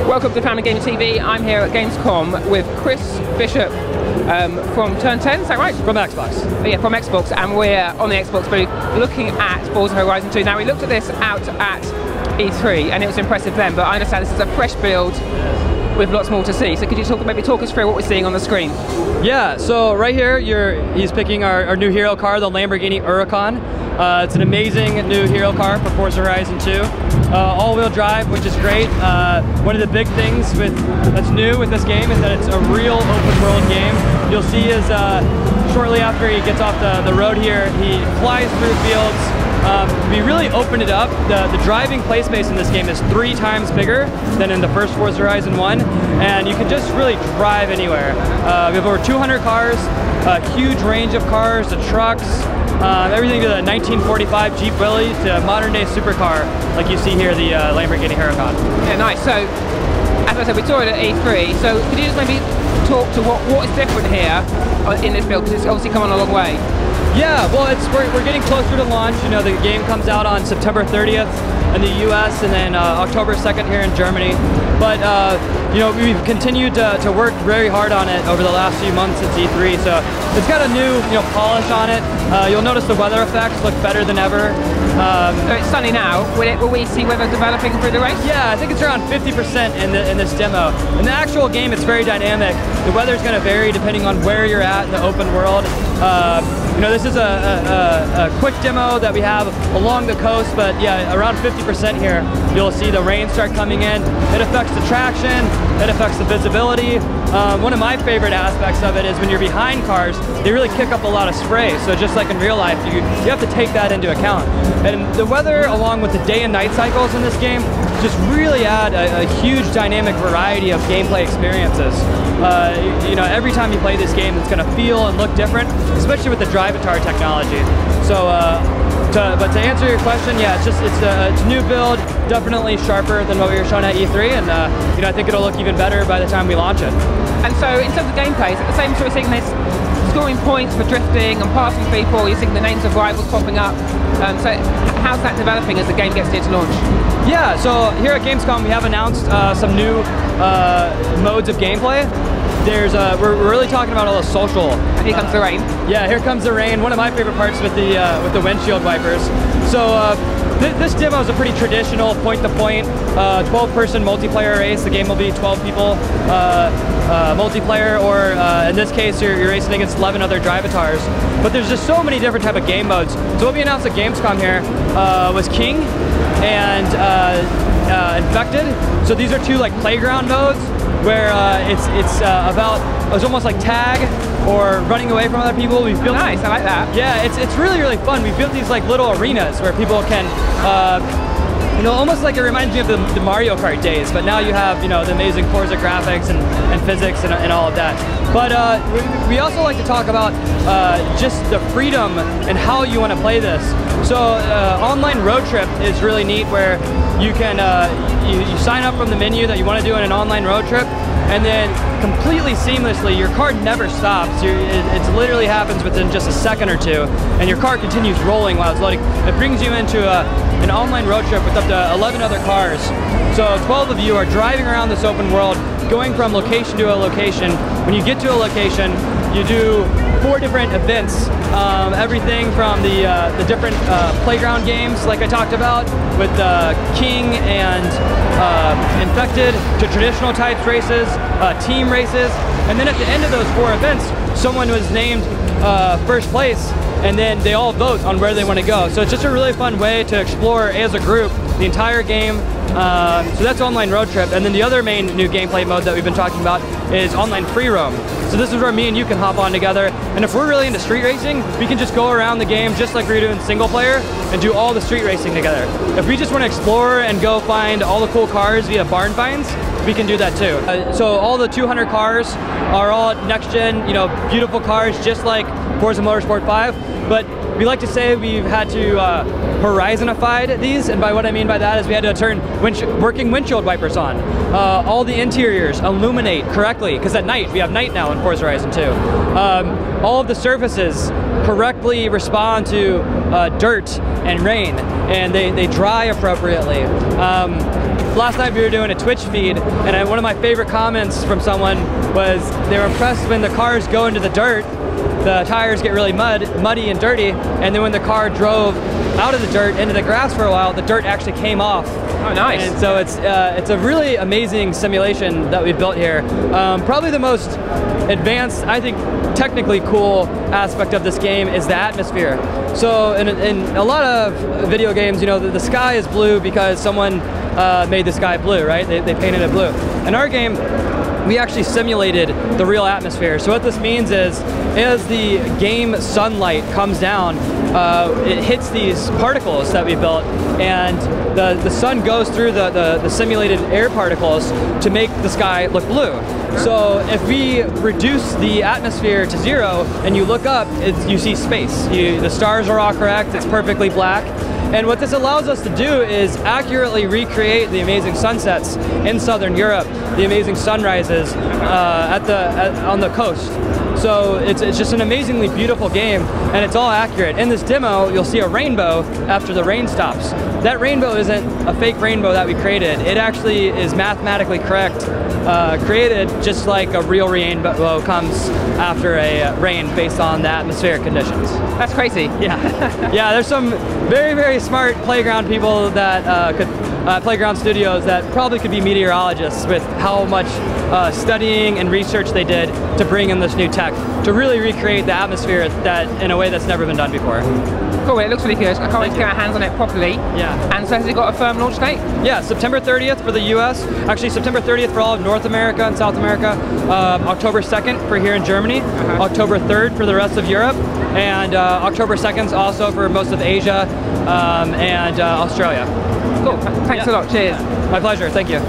Welcome to Family Gamer TV. I'm here at Gamescom with Chris Bishop from Turn 10, is that right? From Xbox. Yeah, from Xbox, and we're on the Xbox booth looking at Forza Horizon 2. Now, we looked at this out at E3 and it was impressive then, but I understand this is a fresh build with lots more to see. So could you maybe talk us through what we're seeing on the screen? Yeah, so right here, he's picking our new hero car, the Lamborghini Huracan. It's an amazing new hero car for Forza Horizon 2. All-wheel drive, which is great. One of the big things that's new with this game is that it's a real open-world game. You'll see as shortly after he gets off the road here, he flies through fields. We really opened it up. The driving play space in this game is 3 times bigger than in the first Forza Horizon 1, and you can just really drive anywhere. We have over 200 cars, a huge range of cars, the trucks, everything to the 1945 Jeep Willys to modern day supercar, like you see here, the Lamborghini Huracan. Yeah, nice. So, as I said, we saw it at E3, so could you just maybe talk to what is different here in this build, because it's obviously come on a long way. Yeah, well, we're getting closer to launch. You know, the game comes out on September 30th in the US and then October 2nd here in Germany. But you know, we've continued to work very hard on it over the last few months since E3. So it's got a new polish on it. You'll notice the weather effects look better than ever. So it's sunny now. Will we see weather developing through the race? Yeah, I think it's around 50% in this demo. In the actual game, it's very dynamic. The weather's going to vary depending on where you're at in the open world. You know, this is a quick demo that we have along the coast, but yeah, around 50% here, you'll see the rain start coming in. It affects the traction, it affects the visibility. One of my favorite aspects of it is when you're behind cars, they really kick up a lot of spray. So just like in real life, you have to take that into account. And the weather, along with the day and night cycles in this game, just really add a huge dynamic variety of gameplay experiences. You know, every time you play this game, it's going to feel and look different, especially with the Drivatar technology. So, but to answer your question, yeah, it's a new build, definitely sharper than what we were showing at E3, and you know, I think it'll look even better by the time we launch it. And so, in terms of gameplay, is it the same sort of thing? This scoring points for drifting and passing people, you're seeing the names of rivals popping up. So how's that developing as the game gets near to launch? Yeah, so here at Gamescom we have announced some new modes of gameplay. We're really talking about all the social. And here comes the rain. Yeah, here comes the rain. One of my favorite parts with the windshield wipers. So this demo is a pretty traditional point-to-point 12-person multiplayer race. The game will be 12 people multiplayer, or in this case, you're racing against 11 other Drivatars. But there's just so many different type of game modes. So what we announced at Gamescom here was King and Infected. So these are 2 like playground modes where it's almost like tag or running away from other people. We've built nice, I like that. Yeah, it's really fun. We've built these like little arenas where people can you know, almost like it reminds me of the Mario Kart days, but now you have, you know, the amazing Forza graphics and physics and all of that. But we also like to talk about just the freedom and how you want to play this. So online road trip is really neat, where you can you sign up from the menu that you want to do in an online road trip, and then completely seamlessly, your car never stops. It literally happens within just a second or two, and your car continues rolling while it's loading. It brings you into an online road trip with up to 11 other cars. So 12 of you are driving around this open world, going from location to a location. When you get to a location, you do 4 different events. Everything from the different playground games, like I talked about, with King and Infected, to traditional types races, team races, and then at the end of those 4 events, someone was named first place, and then they all vote on where they want to go. So it's just a really fun way to explore as a group the entire game. So that's online road trip, and then the other main new gameplay mode that we've been talking about is online free roam. So this is where me and you can hop on together, and if we're really into street racing, we can just go around the game just like we're doing single player and do all the street racing together. If we just want to explore and go find all the cool cars via barn finds, we can do that too. So all the 200 cars are all next gen, you know, beautiful cars, just like Forza Motorsport 5, but we like to say we've had to horizonify these, and by what I mean by that is we had to turn working windshield wipers on. All the interiors illuminate correctly, because at night, we have night now in Forza Horizon 2. All of the surfaces correctly respond to dirt and rain, and they dry appropriately. Last night we were doing a Twitch feed, and one of my favorite comments from someone was they were impressed when the cars go into the dirt, the tires get really muddy and dirty, and then when the car drove out of the dirt into the grass for a while, the dirt actually came off. Oh, nice. And so it's a really amazing simulation that we've built here. Probably the most advanced, I think, technically cool aspect of this game is the atmosphere. So in a lot of video games, you know, the sky is blue because someone made the sky blue, right? They painted it blue. In our game, we actually simulated the real atmosphere. So what this means is, as the game sunlight comes down, it hits these particles that we built, and the sun goes through the simulated air particles to make the sky look blue. So if we reduce the atmosphere to 0 and you look up, you see space. The stars are all correct, it's perfectly black. And what this allows us to do is accurately recreate the amazing sunsets in Southern Europe, the amazing sunrises on the coast. So it's just an amazingly beautiful game, and it's all accurate. In this demo, you'll see a rainbow after the rain stops. That rainbow isn't a fake rainbow that we created. It actually is mathematically correct, created just like a real rainbow comes after a rain based on the atmospheric conditions. That's crazy. Yeah, yeah. There's some very, very smart playground people that playground studios that probably could be meteorologists with how much studying and research they did to bring in this new tech to really recreate the atmosphere that in a way that's never been done before. Cool, it looks really good. I can't wait to get our hands on it properly. Yeah. And so has it got a firm launch date? Yeah, September 30th for the US. Actually, September 30th for all of North America and South America. October 2nd for here in Germany. October 3rd for the rest of Europe. And October 2nd also for most of Asia and Australia. Cool, thanks a lot, cheers. My pleasure, thank you.